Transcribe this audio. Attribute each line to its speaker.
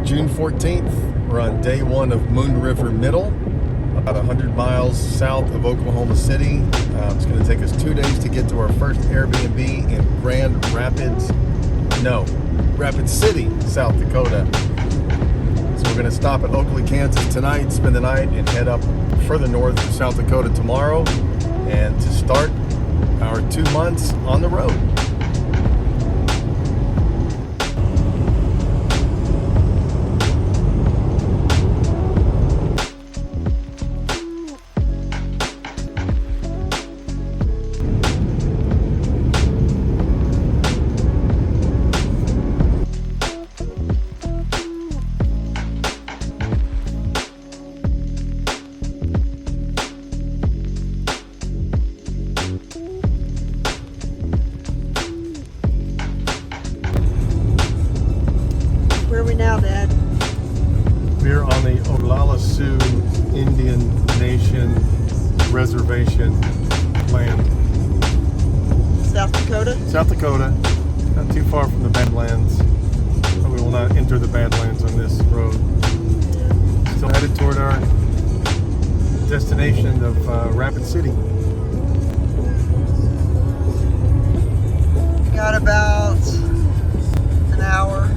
Speaker 1: June 14th. We're on day one of Moon River Middle, about 100 miles south of Oklahoma City. It's going to take us 2 days to get to our first Airbnb in Rapid City, South Dakota. So we're going to stop at Oakley, Kansas tonight, spend the night, and head up further north to South Dakota tomorrow, and to start our 2 months on the road.
Speaker 2: Where are we now, Dad?
Speaker 1: We're on the Oglala Sioux Indian Nation reservation land.
Speaker 2: South Dakota?
Speaker 1: South Dakota, not too far from the Badlands. But we will not enter the Badlands on this road. Still headed toward our destination of Rapid City.
Speaker 2: Got about an hour.